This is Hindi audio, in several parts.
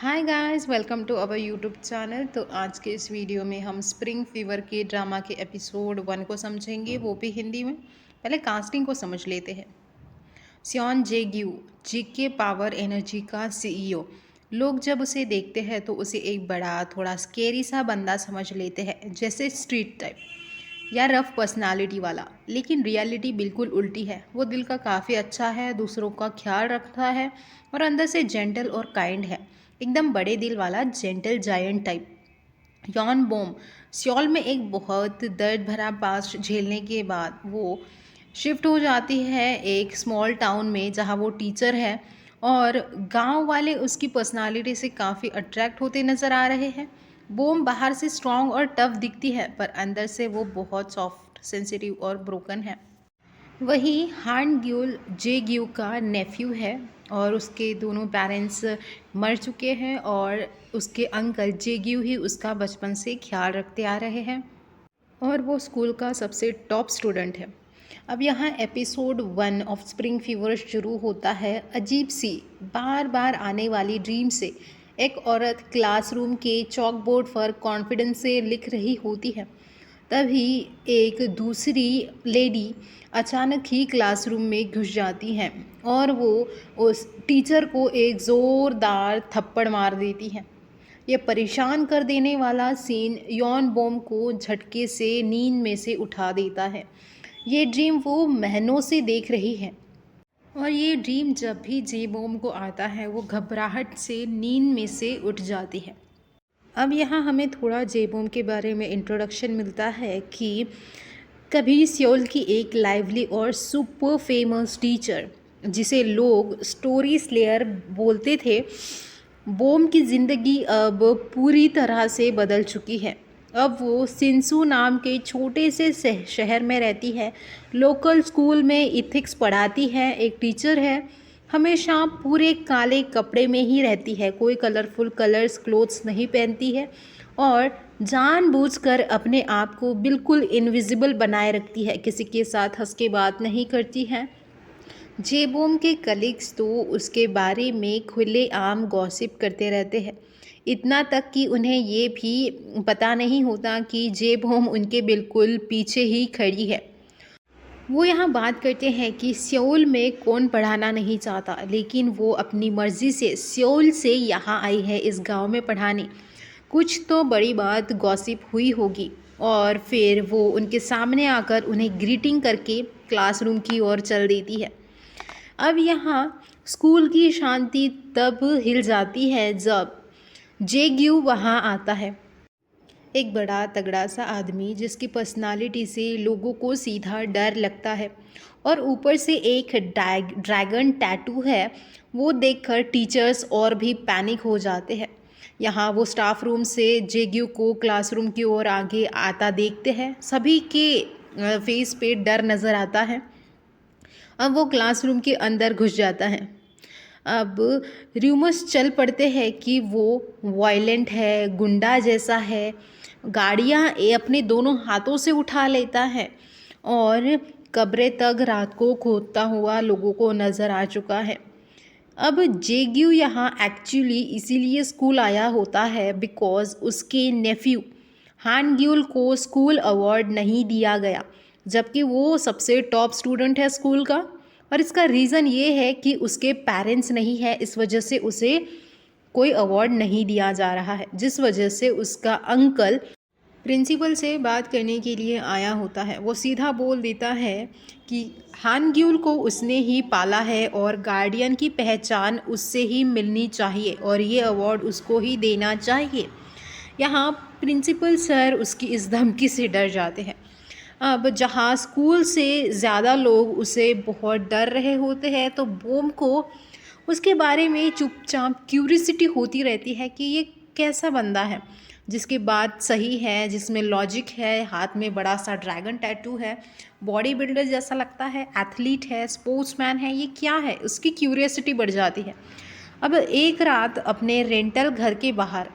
Hi guys, welcome to our YouTube channel. तो आज के इस वीडियो में हम स्प्रिंग फीवर के ड्रामा के एपिसोड 1 को समझेंगे, वो भी हिंदी में। पहले कास्टिंग को समझ लेते हैं। सियोन जे ग्यू, जीके पावर एनर्जी का सीईओ। लोग जब उसे देखते हैं तो उसे एक बड़ा थोड़ा स्केरी सा बंदा समझ लेते हैं, जैसे स्ट्रीट टाइप या रफ पर्सनालिटी वाला। लेकिन रियलिटी बिल्कुल उल्टी है। वो दिल का काफ़ी अच्छा है, दूसरों का ख्याल रखता है और अंदर से जेंटल और काइंड है। एकदम बड़े दिल वाला जेंटल जायंट टाइप। यॉन बोम सियोल में एक बहुत दर्द भरा पास्ट झेलने के बाद वो शिफ्ट हो जाती है एक स्मॉल टाउन में, जहाँ वो टीचर है और गांव वाले उसकी पर्सनालिटी से काफ़ी अट्रैक्ट होते नज़र आ रहे हैं। बोम बाहर से स्ट्रॉन्ग और टफ दिखती है, पर अंदर से वो बहुत सॉफ्ट, सेंसिटिव और ब्रोकन है। वही हान ग्यूल जे ग्यू का नेफ्यू है और उसके दोनों पेरेंट्स मर चुके हैं और उसके अंकल जे ग्यू ही उसका बचपन से ख्याल रखते आ रहे हैं और वो स्कूल का सबसे टॉप स्टूडेंट है। अब यहाँ एपिसोड 1 ऑफ स्प्रिंग फीवर शुरू होता है अजीब सी बार बार आने वाली ड्रीम से। एक औरत क्लासरूम के चॉक बोर्ड पर कॉन्फिडेंस से लिख रही होती है। तभी एक दूसरी लेडी अचानक ही क्लासरूम में घुस जाती हैं और वो उस टीचर को एक ज़ोरदार थप्पड़ मार देती है। ये परेशान कर देने वाला सीन यॉन बॉम को झटके से नींद में से उठा देता है। ये ड्रीम वो महीनों से देख रही है और ये ड्रीम जब भी जे बॉम को आता है वो घबराहट से नींद में से उठ जाती है। अब यहाँ हमें थोड़ा जेबोम के बारे में इंट्रोडक्शन मिलता है कि कभी सियोल की एक लाइवली और सुपर फेमस टीचर, जिसे लोग स्टोरी स्लेयर बोलते थे, बोम की ज़िंदगी अब पूरी तरह से बदल चुकी है। अब वो सिंसू नाम के छोटे से शहर में रहती है। लोकल स्कूल में इथिक्स पढ़ाती है, एक टीचर है। हमेशा पूरे काले कपड़े में ही रहती है, कोई कलरफुल कलर्स क्लोथ्स नहीं पहनती है और जानबूझकर अपने आप को बिल्कुल इनविजिबल बनाए रखती है। किसी के साथ हंस के बात नहीं करती है। जेबोम के कलीग्स तो उसके बारे में खुलेआम गॉसिप करते रहते हैं, इतना तक कि उन्हें ये भी पता नहीं होता कि जेबोम उनके बिल्कुल पीछे ही खड़ी है। वो यहाँ बात करते हैं कि सियोल में कौन पढ़ाना नहीं चाहता, लेकिन वो अपनी मर्ज़ी से सियोल से यहाँ आई है इस गांव में पढ़ाने। कुछ तो बड़ी बात गॉसिप हुई होगी और फिर वो उनके सामने आकर उन्हें ग्रीटिंग करके क्लासरूम की ओर चल देती है। अब यहाँ स्कूल की शांति तब हिल जाती है जब जे ग्यू वहाँ आता है। एक बड़ा तगड़ा सा आदमी जिसकी पर्सनालिटी से लोगों को सीधा डर लगता है और ऊपर से एक ड्रैगन टैटू है। वो देखकर टीचर्स और भी पैनिक हो जाते हैं। यहाँ वो स्टाफ रूम से जेग्यू को क्लासरूम की ओर आगे आता देखते हैं। सभी के फेस पे डर नज़र आता है। अब वो क्लासरूम के अंदर घुस जाता है। अब र्यूमर्स चल पड़ते हैं कि वो वायलेंट है, गुंडा जैसा है, गाड़ियाँ अपने दोनों हाथों से उठा लेता है और कब्रें तक रात को खोदता हुआ लोगों को नज़र आ चुका है। अब जेग्यू यहाँ एक्चुअली इसीलिए स्कूल आया होता है बिकॉज़ उसके नेफ्यू हान ग्यूल को स्कूल अवार्ड नहीं दिया गया, जबकि वो सबसे टॉप स्टूडेंट है स्कूल का। और इसका रीज़न ये है कि उसके पेरेंट्स नहीं है, इस वजह से उसे कोई अवार्ड नहीं दिया जा रहा है, जिस वजह से उसका अंकल प्रिंसिपल से बात करने के लिए आया होता है। वो सीधा बोल देता है कि हान ग्यूल को उसने ही पाला है और गार्डियन की पहचान उससे ही मिलनी चाहिए और ये अवार्ड उसको ही देना चाहिए। यहाँ प्रिंसिपल सर उसकी इस धमकी से डर जाते हैं। अब जहाँ स्कूल से ज़्यादा लोग उसे बहुत डर रहे होते हैं, तो बोम को उसके बारे में चुपचाप क्यूरियोसिटी होती रहती है कि ये कैसा बंदा है जिसकी बात सही है, जिसमें लॉजिक है, हाथ में बड़ा सा ड्रैगन टैटू है, बॉडी बिल्डर जैसा लगता है, एथलीट है, स्पोर्ट्समैन है, ये क्या है, उसकी क्यूरियोसिटी बढ़ जाती है। अब एक रात अपने रेंटल घर के बाहर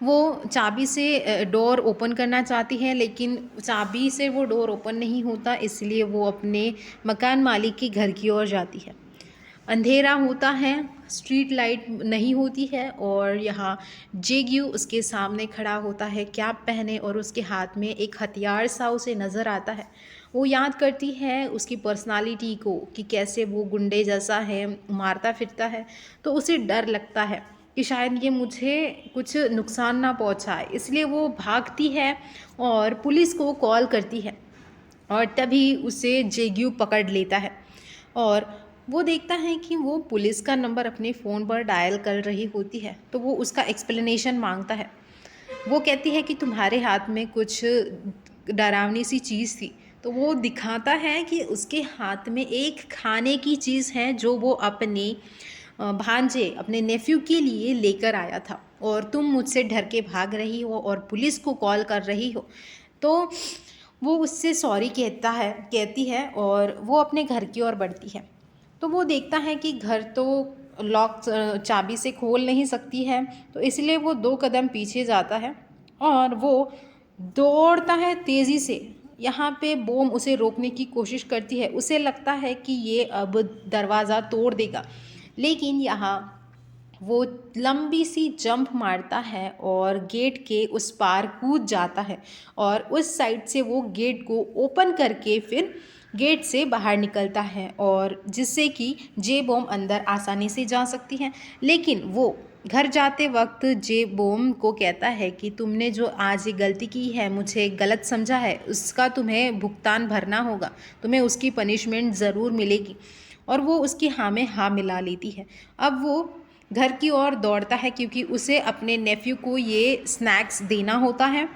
वो चाबी से डोर ओपन करना चाहती है, लेकिन चाबी से वो डोर ओपन नहीं होता, इसलिए वो अपने मकान मालिक के घर की ओर जाती है। अंधेरा होता है, स्ट्रीट लाइट नहीं होती है और यहाँ जेग्यू उसके सामने खड़ा होता है कैप पहने और उसके हाथ में एक हथियार सा उसे नज़र आता है। वो याद करती है उसकी पर्सनालिटी को कि कैसे वो गुंडे जैसा है, मारता फिरता है, तो उसे डर लगता है कि शायद ये मुझे कुछ नुकसान ना पहुंचाए, इसलिए वो भागती है और पुलिस को कॉल करती है और तभी उसे जेग्यू पकड़ लेता है और वो देखता है कि वो पुलिस का नंबर अपने फ़ोन पर डायल कर रही होती है, तो वो उसका एक्सप्लेनेशन मांगता है। वो कहती है कि तुम्हारे हाथ में कुछ डरावनी सी चीज़ थी, तो वो दिखाता है कि उसके हाथ में एक खाने की चीज़ है जो वो अपने भांजे अपने नेफ्यू के लिए लेकर आया था और तुम मुझसे डर के भाग रही हो और पुलिस को कॉल कर रही हो। तो वो उससे सॉरी कहती है और वो अपने घर की ओर बढ़ती है। तो वो देखता है कि घर तो लॉक चाबी से खोल नहीं सकती है, तो इसलिए वो 2 कदम पीछे जाता है और वो दौड़ता है तेज़ी से। यहाँ पे बॉम उसे रोकने की कोशिश करती है, उसे लगता है कि ये अब दरवाज़ा तोड़ देगा, लेकिन यहाँ वो लंबी सी जंप मारता है और गेट के उस पार कूद जाता है और उस साइड से वो गेट को ओपन करके फिर गेट से बाहर निकलता है और जिससे कि जे बॉम अंदर आसानी से जा सकती हैं। लेकिन वो घर जाते वक्त जे बॉम को कहता है कि तुमने जो आज ये गलती की है, मुझे गलत समझा है, उसका तुम्हें भुगतान भरना होगा, तुम्हें उसकी पनिशमेंट ज़रूर मिलेगी। और वो उसकी हाँ में हाँ मिला लेती है। अब वो घर की ओर दौड़ता है क्योंकि उसे अपने नेफ्यू को ये स्नैक्स देना होता है।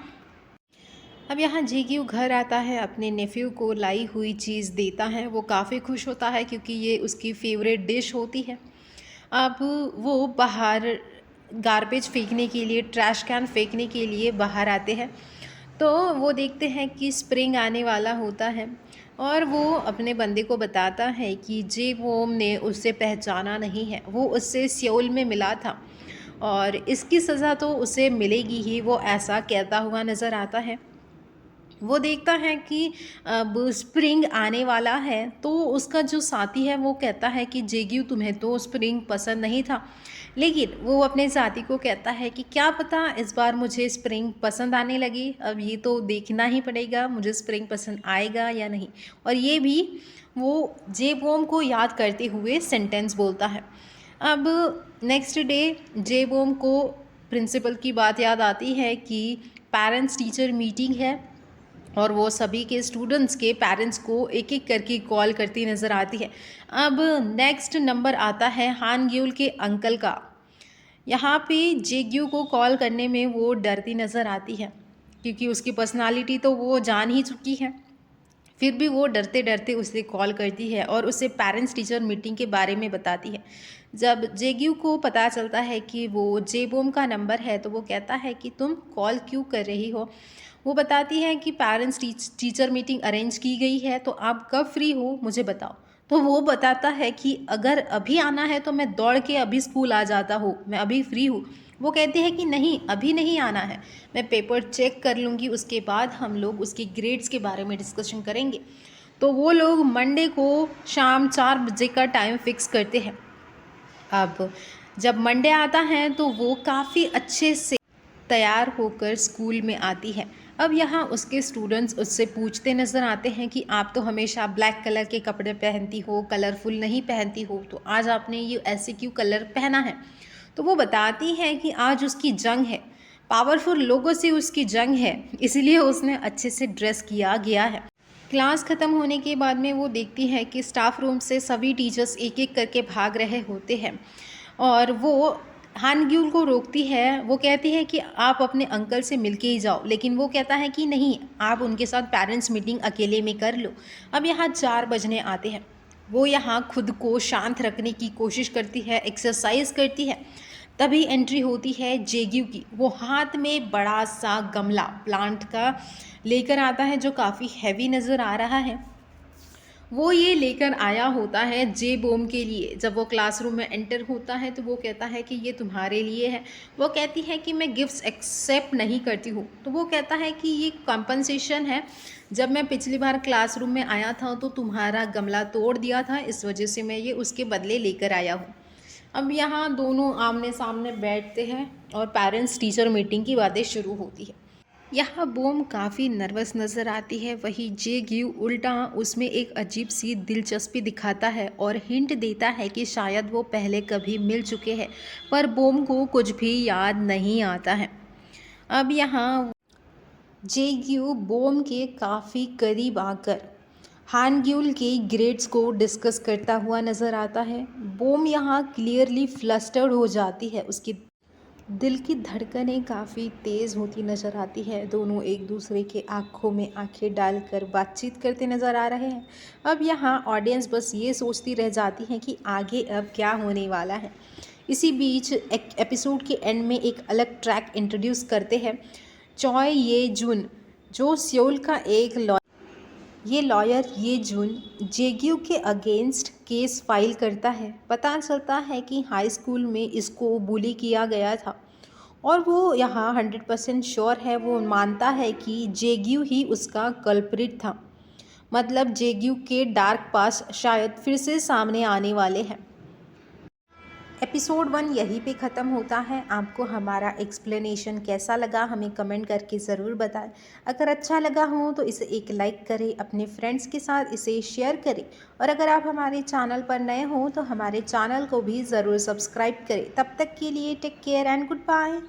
अब यहाँ जेग्यू घर आता है, अपने नेफ्यू को लाई हुई चीज़ देता है। वो काफ़ी खुश होता है क्योंकि ये उसकी फेवरेट डिश होती है। अब वो बाहर गार्बेज फेंकने के लिए, ट्रैश कैन फेंकने के लिए बाहर आते हैं, तो वो देखते हैं कि स्प्रिंग आने वाला होता है और वो अपने बंदे को बताता है कि जे वोम ने उसे पहचाना नहीं है, वो उससे सियोल में मिला था और इसकी सज़ा तो उसे मिलेगी ही। वो ऐसा कहता हुआ नज़र आता है। वो देखता है कि अब स्प्रिंग आने वाला है, तो उसका जो साथी है वो कहता है कि जेग्यू तुम्हें तो स्प्रिंग पसंद नहीं था, लेकिन वो अपने साथी को कहता है कि क्या पता इस बार मुझे स्प्रिंग पसंद आने लगी, अब ये तो देखना ही पड़ेगा मुझे स्प्रिंग पसंद आएगा या नहीं। और ये भी वो जे बॉम को याद करते हुए सेंटेंस बोलता है। अब नेक्स्ट डे जे बॉम को प्रिंसिपल की बात याद आती है कि पेरेंट्स टीचर मीटिंग है और वो सभी के स्टूडेंट्स के पेरेंट्स को एक एक करके कॉल करती नज़र आती है। अब नेक्स्ट नंबर आता है हान ग्यूल के अंकल का। यहाँ पे जेग्यू को कॉल करने में वो डरती नज़र आती है क्योंकि उसकी पर्सनालिटी तो वो जान ही चुकी है। फिर भी वो डरते डरते उसे कॉल करती है और उसे पेरेंट्स टीचर मीटिंग के बारे में बताती है। जब जेग्यू को पता चलता है कि वो जेबोम का नंबर है, तो वो कहता है कि तुम कॉल क्यों कर रही हो। वो बताती है कि पेरेंट्स टीचर मीटिंग अरेंज की गई है, तो आप कब फ्री हो मुझे बताओ। तो वो बताता है कि अगर अभी आना है तो मैं दौड़ के अभी स्कूल आ जाता हूँ, मैं अभी फ्री हूँ। वो कहती है कि नहीं, अभी नहीं आना है, मैं पेपर चेक कर लूँगी, उसके बाद हम लोग उसके ग्रेड्स के बारे में डिस्कशन करेंगे। तो वो लोग मंडे को शाम 4 बजे का टाइम फिक्स करते हैं। अब जब मंडे आता है तो वो काफ़ी अच्छे से तैयार होकर स्कूल में आती है। अब यहाँ उसके स्टूडेंट्स उससे पूछते नज़र आते हैं कि आप तो हमेशा ब्लैक कलर के कपड़े पहनती हो, कलरफुल नहीं पहनती हो, तो आज आपने ये ऐसे क्यों कलर पहना है। तो वो बताती है कि आज उसकी जंग है, पावरफुल लोगों से उसकी जंग है, इसलिए उसने अच्छे से ड्रेस किया गया है। क्लास ख़त्म होने के बाद में वो देखती है कि स्टाफ रूम से सभी टीचर्स एक एक करके भाग रहे होते हैं और वो हान ग्यूल को रोकती है। वो कहती है कि आप अपने अंकल से मिलके ही जाओ, लेकिन वो कहता है कि नहीं, आप उनके साथ पेरेंट्स मीटिंग अकेले में कर लो। अब यहाँ 4 बजने आते हैं। वो यहाँ खुद को शांत रखने की कोशिश करती है, एक्सरसाइज करती है। तभी एंट्री होती है जेग्यू की। वो हाथ में बड़ा सा गमला प्लांट का लेकर आता है जो काफ़ी हैवी नज़र आ रहा है। वो ये लेकर आया होता है जे बोम के लिए। जब वो क्लासरूम में एंटर होता है तो वो कहता है कि ये तुम्हारे लिए है। वो कहती है कि मैं गिफ्ट्स एक्सेप्ट नहीं करती हूँ। तो वो कहता है कि ये कॉम्पनसेशन है, जब मैं पिछली बार क्लासरूम में आया था तो तुम्हारा गमला तोड़ दिया था, इस वजह से मैं ये उसके बदले लेकर आया हूँ। अब यहाँ दोनों आमने सामने बैठते हैं और पेरेंट्स टीचर मीटिंग की बातें शुरू होती है। यहाँ बोम काफ़ी नर्वस नज़र आती है, वही जे ग्यू उल्टा उसमें एक अजीब सी दिलचस्पी दिखाता है और हिंट देता है कि शायद वो पहले कभी मिल चुके हैं, पर बोम को कुछ भी याद नहीं आता है। अब यहाँ जे ग्यू बोम के काफ़ी करीब आकर हानग्यूल के ग्रेड्स को डिस्कस करता हुआ नज़र आता है। बोम यहाँ क्लियरली फ्लस्टर्ड हो जाती है, उसकी दिल की धड़कनें काफ़ी तेज़ होती नज़र आती है। दोनों एक दूसरे के आँखों में आंखें डालकर बातचीत करते नज़र आ रहे हैं। अब यहाँ ऑडियंस बस ये सोचती रह जाती है कि आगे अब क्या होने वाला है। इसी बीच एपिसोड के एंड में एक अलग ट्रैक इंट्रोड्यूस करते हैं। चॉय ये जुन, जो सियोल का एक लॉयर ये जून जेग्यू के अगेंस्ट केस फाइल करता है। पता चलता है कि हाई स्कूल में इसको बुली किया गया था और वो यहाँ 100% श्योर है, वो मानता है कि जेग्यू ही उसका कल्प्रिट था। मतलब जेग्यू के डार्क पास्ट शायद फिर से सामने आने वाले हैं। एपिसोड 1 यहीं पे ख़त्म होता है। आपको हमारा एक्सप्लेनेशन कैसा लगा हमें कमेंट करके ज़रूर बताएं। अगर अच्छा लगा हो तो इसे एक लाइक करें, अपने फ्रेंड्स के साथ इसे शेयर करें और अगर आप हमारे चैनल पर नए हो तो हमारे चैनल को भी ज़रूर सब्सक्राइब करें। तब तक के लिए take care and good bye.